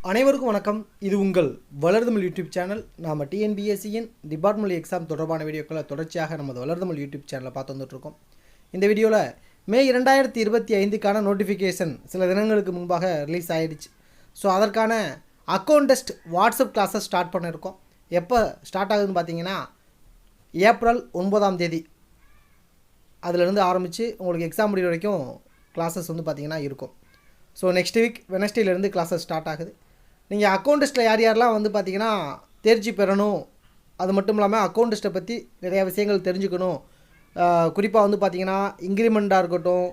அனைவருக்கும் வணக்கம். இது உங்கள் வளர்தமிழ் யூடியூப் சேனல். நாம் டிஎன்பிஎஸ்சியின் டிபார்ட்மெண்ட் எக்ஸாம் தொடர்பான வீடியோக்களை தொடர்ச்சியாக நமது வளர்தமிழ் யூடியூப் சேனலை பார்த்து வந்துட்டுருக்கோம். இந்த வீடியோவில் மே 2025க்கான நோட்டிஃபிகேஷன் சில தினங்களுக்கு முன்பாக ரிலீஸ் ஆகிடுச்சு. ஸோ அதற்கான account test WhatsApp classes start பண்ணியிருக்கோம். எப்போ ஸ்டார்ட் ஆகுதுன்னு பார்த்தீங்கன்னா ஏப்ரல் 9ஆம் தேதி அதிலிருந்து ஆரம்பித்து உங்களுக்கு எக்ஸாம் முடிவு வரைக்கும் கிளாஸஸ் வந்து பார்த்திங்கன்னா இருக்கும். ஸோ நெக்ஸ்ட் வீக் வெனஸ்டேலேருந்து கிளாஸஸ் ஸ்டார்ட் ஆகுது. நீங்கள் அக்கௌண்ட் டெஸ்ட்டில் யார் யாரெல்லாம் வந்து பார்த்திங்கன்னா தேர்ச்சி பெறணும், அது மட்டும் இல்லாமல் அக்கௌண்ட் டெஸ்ட்டை பற்றி நிறையா விஷயங்கள் தெரிஞ்சுக்கணும். குறிப்பாக வந்து பார்த்திங்கன்னா இன்க்ரிமெண்ட்டாக இருக்கட்டும்,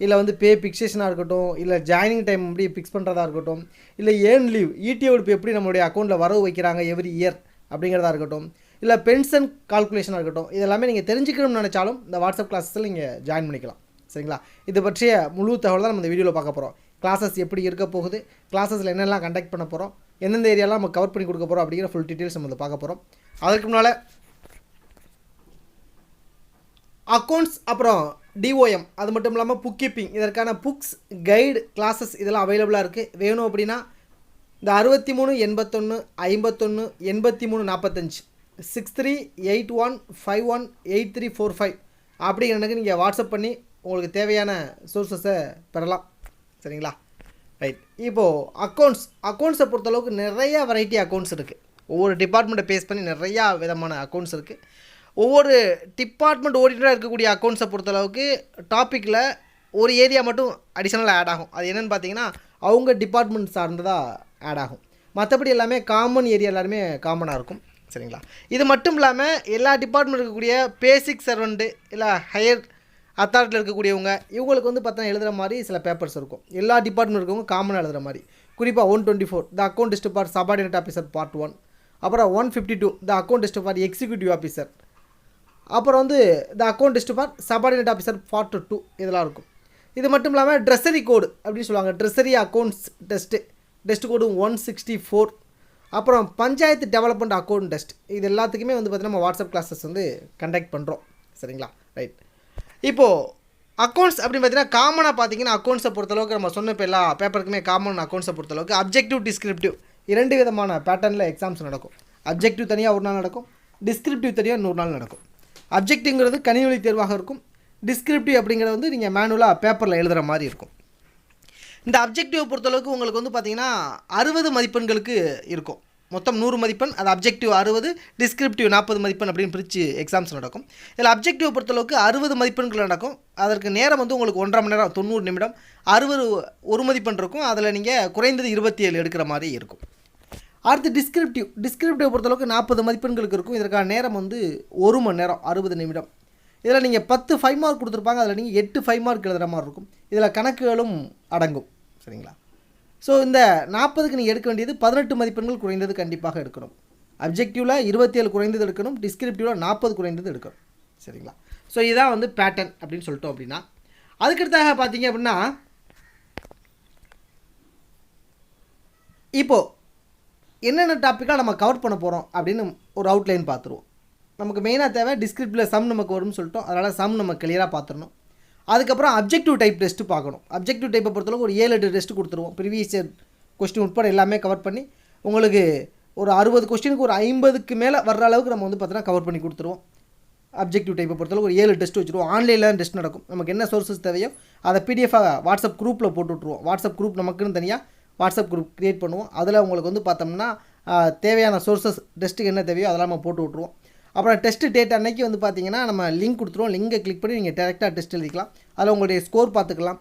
இல்லை வந்து பே ஃபிக்சேஷனாக இருக்கட்டும், இல்லை ஜாயினிங் டைம் எப்படி ஃபிக்ஸ் பண்ணுறதா இருக்கட்டும், இல்லை ஏர்ன் லீவ் இடிஓடிபி எப்படி நம்மளுடைய அக்கௌண்ட்டில் வரவு வைக்கிறாங்க எவ்ரி இயர் அப்படிங்கிறதா இருக்கட்டும், இல்லை பென்ஷன் கால்குலேஷனாக இருக்கட்டும், இதெல்லாமே நீங்கள் தெரிஞ்சுக்கணும்னு நினச்சாலும் இந்த வாட்ஸ்அப் கிளாஸஸில் நீங்கள் ஜாயின் பண்ணிக்கலாம். சரிங்களா? இது பற்றிய முழு தகவல் தான் நம்ம இந்த வீடியோவில் பார்க்க போகிறோம். கிளாஸஸ் எப்படி இருக்க போகுது, கிளாஸஸில் என்னெல்லாம் கண்டக்ட் பண்ண போகிறோம், எந்தெந்த ஏரியாலாம் நம்ம கவர் பண்ணி கொடுக்க போகிறோம் அப்படிங்கிற ஃபுல் டீட்டெயில்ஸ் நம்ம பார்க்க போகிறோம். அதற்கு முன்னால் அக்கௌண்ட்ஸ் அப்புறம் டிஓஎம் அது மட்டும் இல்லாமல் புக் கீப்பிங் இதற்கான புக்ஸ் கைடு கிளாஸஸ் இதெல்லாம் அவைலபிளாக இருக்குது. வேணும் அப்படின்னா இந்த 63 81 51 83 45 6381518345 அப்படிங்கிறதுக்கு நீங்கள் வாட்ஸ்அப் பண்ணி உங்களுக்கு தேவையான சோர்ஸஸை பெறலாம். சரிங்களா? ரைட். இப்போது அக்கௌண்ட்ஸை பொறுத்தளவுக்கு நிறையா வெரைட்டி அக்கௌண்ட்ஸ் இருக்குது. ஒவ்வொரு டிபார்ட்மெண்ட்டை பேஸ் பண்ணி நிறையா விதமான அக்கௌண்ட்ஸ் இருக்குது. ஒவ்வொரு டிபார்ட்மெண்ட் ஓரியன்டாக இருக்கக்கூடிய அக்கௌண்ட்ஸை பொறுத்தளவுக்கு டாப்பிக்கில் ஒரு ஏரியா மட்டும் அடிஷ்னலாக ஆட் ஆகும். அது என்னென்னு பார்த்தீங்கன்னா அவங்க டிபார்ட்மெண்ட் சார்ந்ததாக ஆட் ஆகும். மற்றபடி எல்லாமே காமன் ஏரியா எல்லாருமே காமனாக இருக்கும். சரிங்களா? இது மட்டும் இல்லாமல் எல்லா டிபார்ட்மெண்ட் இருக்கக்கூடிய பேசிக் சர்வெண்ட்டு இல்லை ஹையர் அத்தாரிட்டியில் இருக்கக்கூடியவங்க இவங்களுக்கு வந்து பார்த்தா எழுதுகிற மாதிரி சில பேப்பர்ஸ் இருக்கும். எல்லா டிபார்ட்மெண்ட் இருக்கவங்க காமனாக எழுதுகிற மாதிரி. குறிப்பாக 124 the account test for subordinate officer part 1, அப்புறம் 152 the account test for executive officer, அப்புறம் வந்து the account test for subordinate officer part 2 இதெல்லாம் இருக்கும். இது மட்டும் இல்லாமல் ட்ரெஸரி கோடு அப்படின்னு சொல்லுவாங்க. ட்ரெஸரி அக்கௌண்ட்ஸ் டெஸ்ட் கோடு 164, அப்புறம் பஞ்சாயத்து டெவலப்மெண்ட் அக்கௌண்ட் டெஸ்ட் இது எல்லாத்துக்குமே வந்து பார்த்திங்கன்னா நம்ம வாட்ஸ்அப் கிளாஸஸ் வந்து கண்டக்ட் பண்ணுறோம். சரிங்களா? ரைட். இப்போது அக்கௌண்ட்ஸ் அப்படின்னு பார்த்தீங்கன்னா காமனாக பார்த்தீங்கன்னா அக்கௌண்ட்ஸை பொறுத்தளவுக்கு நம்ம சொன்ன இப்போ எல்லா பேப்பருக்குமே காமன் அக்கௌண்ட்ஸை பொறுத்தளவுக்கு அப்ஜெக்டிவ் டிஸ்கிரிப்டிவ் 2 விதமான பேட்டர்னில் எக்ஸாம்ஸ் நடக்கும். அப்ஜெக்டிவ் தனியாக ஒரு நாள் நடக்கும், டிஸ்கிரிப்டிவ் தனியாக 100 நாள் நடக்கும். அப்ஜெக்டிவ்ங்கிறது கணினி தேர்வாக இருக்கும். டிஸ்கிரிப்டிவ் அப்படிங்கிறது வந்து நீங்கள் மேனுவலாக பேப்பரில் எழுதுகிற மாதிரி இருக்கும். இந்த அப்ஜெக்டிவ் பொறுத்தளவுக்கு உங்களுக்கு வந்து பார்த்திங்கன்னா 60 மதிப்பெண்களுக்கு இருக்கும். மொத்தம் 100 மதிப்பெண். அது அப்ஜெக்டிவ் 60, டிஸ்கிரிப்டிவ் 40 மதிப்பெண் அப்படின்னு பிரித்து எக்ஸாம்ஸ் நடக்கும். இதில் அப்ஜெக்டிவ் பொறுத்தளவுக்கு 60 மதிப்பெண்கள் நடக்கும். அதற்கு நேரம் வந்து உங்களுக்கு 1.5 மணி நேரம் 90 நிமிடம். 60 1 மதிப்பெண் இருக்கும். அதில் நீங்கள் குறைந்தது 27 எடுக்கிற மாதிரி இருக்கும். அடுத்து டிஸ்கிரிப்டிவ் பொறுத்தளவுக்கு 40 மதிப்பெண்களுக்கு இருக்கும். இதற்கான நேரம் வந்து 1 மணி நேரம் 60 நிமிடம். இதில் நீங்கள் 10 5 மார்க் கொடுத்துருப்பாங்க. அதில் நீங்கள் 8 5 மார்க் எழுதுகிற மாதிரி இருக்கும். இதில் கணக்குகளும் அடங்கும். சரிங்களா? ஸோ இந்த 40க்கு நீங்கள் எடுக்க வேண்டியது 18 மதிப்பெண்கள் குறைந்தது கண்டிப்பாக எடுக்கணும். அப்ஜெக்டிவில் 27 குறைந்தது எடுக்கணும், டிஸ்கிரிப்டிவில் 40 குறைந்தது எடுக்கணும். சரிங்களா? ஸோ இதான் வந்து பேட்டர்ன் அப்படின்னு சொல்லிட்டோம். அப்படின்னா அதுக்கடுத்தாக பார்த்தீங்க அப்படின்னா இப்போது என்னென்ன டாப்பிக்காக நம்ம கவர் பண்ண போகிறோம் அப்படின்னு ஒரு அவுட்லைன் பார்த்துருவோம். நமக்கு மெயினாக தேவை டிஸ்கிரிப்டிவில் சம் நமக்கு வரும்னு சொல்லிட்டோம். அதனால் சம் நம்ம கிளியராக பார்த்துடணும். அதுக்கப்புறம் அப்ஜெக்டிவ் டைப் டெஸ்ட்டு பார்க்கணும். அப்ஜெக்டிவ் டைப்பை பொறுத்தளவுக்கு ஒரு 7-8 டெஸ்ட்டு கொடுத்துருவோம். ப்ரீவியஸ் இயர் கொஸ்டின் உட்பட எல்லாமே கவர் பண்ணி உங்களுக்கு ஒரு 60 கொஸ்டினுக்கு ஒரு 50க்கு மேலே வர்ற அளவுக்கு நம்ம வந்து பார்த்தீங்கன்னா கவர் பண்ணி கொடுத்துருவோம். அப்ஜெக்டிவ் டைப்பை பொறுத்தளவுக்கு ஒரு 7 டெஸ்ட் வச்சுருவோம். ஆன்லைனில் டெஸ்ட் நடக்கும். நமக்கு என்ன சோர்ஸஸ் தேவையோ அதை பிடிஎஃபாக வாட்ஸ்அப் குரூப்பில் போட்டு விட்ருவோம். வாட்ஸ்அப் குரூப் நமக்குன்னு தனியாக வாட்ஸ்அப் குரூப் க்ரியேட் பண்ணுவோம். அதில் உங்களுக்கு வந்து பார்த்தோம்னா தேவையான சோர்ஸஸ் டெஸ்ட்டுக்கு என்ன தேவையோ அதெல்லாம் நம்ம போட்டு விட்ருவோம். அப்புறம் டெஸ்ட்டு டேட் அன்னைக்கு வந்து பார்த்திங்கன்னா நம்ம லிங்க் கொடுத்துருவோம். லிங்கை கிளிக் பண்ணி நீங்கள் டேரெக்டாக டெஸ்ட் எழுதிக்கலாம். அதில் உங்களுடைய ஸ்கோர் பார்த்துக்கலாம்.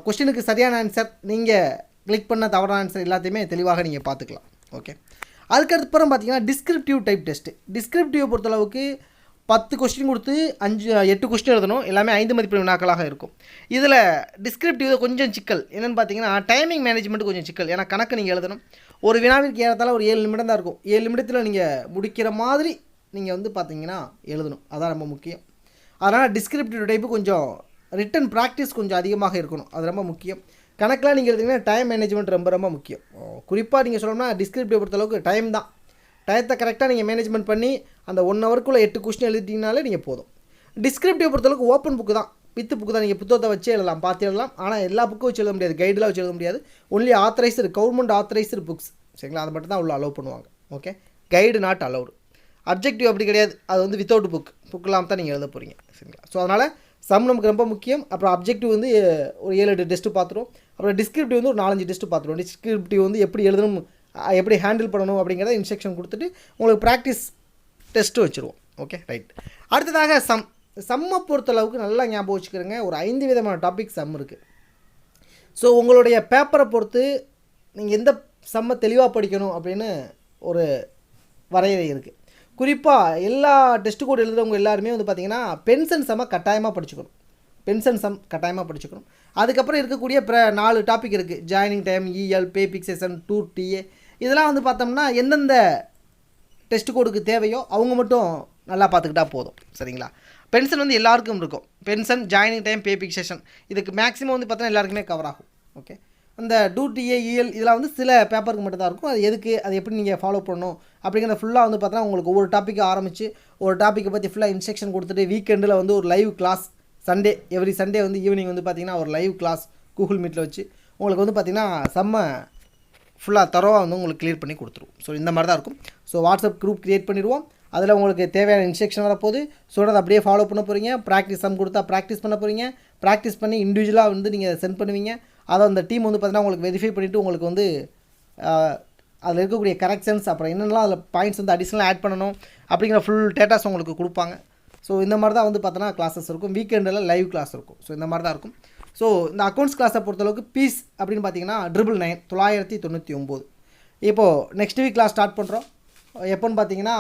கொஸ்டினுக்கு சரியான ஆன்சர், நீங்கள் கிளிக் பண்ண தவறான ஆன்சர் எல்லாத்தையுமே தெளிவாக நீங்கள் பார்த்துக்கலாம். ஓகே. அதுக்கப்புறம் பார்த்திங்கன்னா டிஸ்கிரிப்டிவ் டைப் டெஸ்ட்டு. டிஸ்கிரிப்டிவ் பொறுத்தளவுக்கு 10 கொஸ்டின் கொடுத்து 8 கொஸ்டின் எழுதணும். எல்லாமே 5 மதிப்பெண் வினாக்களாக இருக்கும். இதில் டிஸ்கிரிப்டிவ் கொஞ்சம் சிக்கல் என்னென்னு பார்த்தீங்கன்னா டைமிங் மேனேஜ்மெண்ட் கொஞ்சம் சிக்கல். ஏன்னா கணக்கு நீங்கள் எழுதணும். ஒரு வினாவிற்கு ஏறத்தால ஒரு 7 நிமிடம் தான் இருக்கும். 7 நிமிடத்தில் நீங்கள் முடிக்கிற மாதிரி நீங்கள் வந்து பார்த்தீங்கன்னா எழுதணும். அதான் ரொம்ப முக்கியம். அதனால் டிஸ்கிரிப்டிவ் டைப்பு கொஞ்சம் ரிட்டன் ப்ராக்டிஸ் கொஞ்சம் அதிகமாக இருக்கணும். அது ரொம்ப முக்கியம். கணக்கெலாம் நீங்கள் எழுதிங்கன்னா டைம் மேனேஜ்மெண்ட் ரொம்ப ரொம்ப முக்கியம். குறிப்பாக நீங்கள் சொல்லணும்னா டிஸ்கிரிப்டிவ் பொறுத்தளவுக்கு டைம் தான். டயத்தை கரெக்டாக நீங்கள் மேனேஜ்மெண்ட் பண்ணி அந்த 1 ஹவருக்குள்ளே 8 கொஸ்டின் எழுதிட்டிங்கனாலே நீங்கள் போதும். டிஸ்கிரிப்டிவ் பொறுத்தளவுக்கு ஓப்பன் புக்கு தான். வித்து புக்கு தான், நீங்கள் புத்தகத்தை வச்சு எழுதலாம், பார்த்து எழுதலாம். ஆனால் எல்லா புக்கும் வச்சு எழுத முடியாது, கைடெலாம் வச்சு எழுத முடியாது. Only authorised government authorised books, சரிங்களா, அதை மட்டும் தான் உள்ள அலோவ் பண்ணுவாங்க. Okay, guide not allowed. Objective அப்படி கிடையாது, அது வந்து வித்தவுட் புக்கெலாம் தான் நீங்கள் எழுத போகிறீங்க, சரிங்களா. ஸோ அதனால் சம் நமக்கு ரொம்ப முக்கியம். அப்புறம் அப்ஜெக்டிவ் வந்து ஒரு 7-8 டெஸ்ட்டு பார்த்துருவோம். அப்புறம் டிஸ்கிரிப்டிவ் வந்து ஒரு 4-5 டெஸ்ட்டு பார்த்துருவோம். டிஸ்கிரிப்டிவ் வந்து எப்படி எழுதணும், எப்படி ஹேண்டில் பண்ணணும் அப்படிங்கிறத இன்ஸ்ட்ரக்ஷன் கொடுத்துட்டு உங்களுக்கு ப்ராக்டிஸ் டெஸ்ட்டு வச்சுருவோம். Okay, right. அடுத்ததாக சம்மை பொறுத்தளவுக்கு நல்லா ஞாபகம் வச்சுக்கிறேங்க. ஒரு 5 விதமான டாபிக் சம் இருக்குது. ஸோ உங்களுடைய பேப்பரை பொறுத்து நீங்கள் எந்த சம்மை தெளிவாக படிக்கணும் அப்படின்னு ஒரு வரையறை இருக்குது. குறிப்பாக எல்லா டெஸ்ட் கோட் எழுதுகிறவங்க எல்லாருமே வந்து பார்த்திங்கன்னா பென்ஷன் சம்மை கட்டாயமாக படிச்சுக்கணும். பென்ஷன் சம் கட்டாயமாக படிச்சுக்கணும். அதுக்கப்புறம் இருக்கக்கூடிய 4 டாபிக் இருக்குது. ஜாயினிங் டைம், இஎல், பே பிக்சேஷன், டூர், டிஏ. இதெல்லாம் வந்து பார்த்தோம்னா எந்தெந்த டெஸ்ட் கோடுக்கு தேவையோ அவங்க மட்டும் நல்லா பார்த்துக்கிட்டா போதும், சரிங்களா. பென்ஷன் வந்து எல்லாருக்கும் இருக்கும். பென்ஷன், ஜாயினிங் டைம், பே பிக்சேஷன், இதுக்கு மேக்ஸிமம் வந்து பார்த்தோன்னா எல்லாருக்குமே கவர் ஆகும். ஓகே, அந்த டிஏ, இஎல் இதெல்லாம் வந்து சில பேப்பருக்கு மட்டும் தான் இருக்கும். அது எதுக்கு, அது எப்படி நீங்கள் ஃபாலோ பண்ணணும் அப்படிங்கிறத ஃபுல்லாக வந்து பார்த்தோன்னா உங்களுக்கு ஒவ்வொரு டாப்பிக்கை ஆரம்பித்து ஒரு டாப்பிக்கை பற்றி ஃபுல்லாக இன்ஸ்ட்ரக்ஷன் கொடுத்துட்டு வீக்கெண்டில் வந்து ஒரு live class Sunday, every Sunday வந்து ஈவினிங் வந்து பார்த்திங்கன்னா ஒரு லைவ் கிளாஸ் கூகுள் மீட்டில் வச்சு உங்களுக்கு வந்து பார்த்திங்கன்னா செம்ம ஃபுல்லாக தரோவாக வந்து உங்களுக்கு கிளியர் பண்ணி கொடுத்துருவோம். ஸோ இந்த மாதிரி தான் இருக்கும். ஸோ வாட்ஸ்அப் குரூப் க்ரியேட் பண்ணிடுவோம். அதில் உங்களுக்கு தேவையான இன்ஸ்ட்ரக்ஷன் வரப்போது. ஸோ அதை அப்படியே ஃபாலோ பண்ண போகிறீங்க. ப்ராக்டிஸ் சம் கொடுத்தா ப்ராக்டிஸ் பண்ண போகிறீங்க. ப்ராக்டிஸ் பண்ணி இண்டிவிஜுவலாக வந்து நீங்கள் சென்ட் பண்ணுவீங்க. அதை அந்த டீம் வந்து பார்த்திங்கன்னா உங்களுக்கு வெரிஃபை பண்ணிவிட்டு உங்களுக்கு வந்து அதில் இருக்கக்கூடிய கரெக்ஷன்ஸ், அப்புறம் என்னென்னலாம் அதில் பாயிண்ட்ஸ் வந்து அடிஷ்னலாக ஆட் பண்ணணும் அப்படிங்கிற ஃபுல் டேட்டாஸ் உங்களுக்கு கொடுப்பாங்க. ஸோ இந்த மாதிரி தான் வந்து பார்த்தோன்னா கிளாஸஸ் இருக்கும். வீக்கெண்டில் லைவ் கிளாஸ் இருக்கும். ஸோ இந்த மாதிரி தான் இருக்கும். ஸோ இந்த அக்கௌண்ட்ஸ் கிளாஸை பொறுத்தளவுக்கு பீஸ் அப்படின்னு பார்த்தீங்கன்னா 999. இப்போது நெக்ஸ்ட் வீக் கிளாஸ் ஸ்டார்ட் பண்ணுறோம். எப்போன்னு பார்த்தீங்கன்னா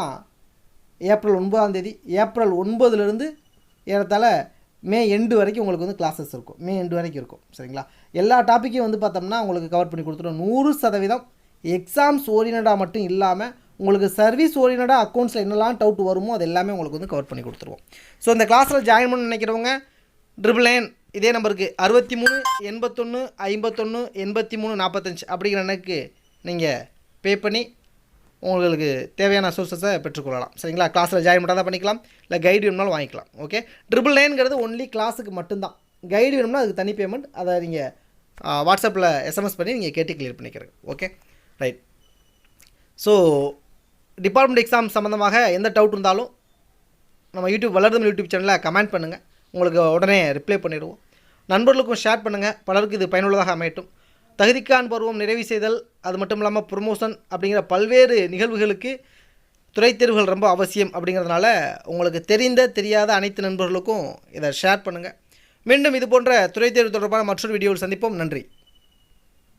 ஏப்ரல் 9 ஏப்ரல் 9லேருந்து ஏறத்தாழ மே எண்டு வரைக்கும் உங்களுக்கு வந்து கிளாஸஸ் இருக்கும். மே எண்டு வரைக்கும் இருக்கும், சரிங்களா. எல்லா டாப்பிக்கையும் வந்து பார்த்தோம்னா உங்களுக்கு கவர் பண்ணி கொடுத்துருவோம். 100% எக்ஸாம்ஸ் ஓரியன்டாக மட்டும் இல்லாமல் உங்களுக்கு சர்வீஸ் ஓரியன்டாக அக்கௌண்ட்ஸில் என்னெல்லாம் டவுட் வருமோ அது எல்லாமே உங்களுக்கு வந்து கவர் பண்ணி கொடுத்துருவோம். ஸோ இந்த கிளாஸில் ஜாயின் பண்ண நினைக்கிறவங்க 999 இதே நம்பருக்கு 63 81 51 83 45 அப்படிங்கிற எனக்கு நீங்கள் பே பண்ணி உங்களுக்கு தேவையான சோர்ஸஸை பெற்றுக்கொள்ளலாம், சரிங்களா. கிளாஸில் ஜாயின் பண்ணால் தான் பண்ணிக்கலாம், இல்லை கைடு வேணும்னாலும் வாங்கிக்கலாம். ஓகே, 999ங்கிறது ஒன்லி கிளாஸுக்கு மட்டும்தான். கைடு வேணும்னா அதுக்கு தனி பேமெண்ட். அதை நீங்கள் வாட்ஸ்அப்பில் எஸ்எம்எஸ் பண்ணி நீங்கள் கேட்டு கிளியர் பண்ணிக்கிறீங்க. Okay, right. So department exam சம்மந்தமாக எந்த டவுட் இருந்தாலும் நம்ம யூடியூப் சேனலில் கமெண்ட் பண்ணுங்கள். உங்களுக்கு உடனே ரிப்ளை பண்ணிடுவோம். நண்பர்களுக்கும் ஷேர் பண்ணுங்கள். பலருக்கு இது பயனுள்ளதாக அமையட்டும். தகுதிக்கான் பருவம் நிறைவு செய்தல், அது மட்டும் இல்லாமல் ப்ரொமோஷன் அப்படிங்கிற பல்வேறு நிகழ்வுகளுக்கு துறை தேர்வுகள் ரொம்ப அவசியம். அப்படிங்கிறதுனால உங்களுக்கு தெரியாத அனைத்து நண்பர்களுக்கும் இதை ஷேர் பண்ணுங்கள். மீண்டும் இது போன்ற துறை தேர்வு தொடர்பான மற்றொரு வீடியோவில் சந்திப்போம். நன்றி.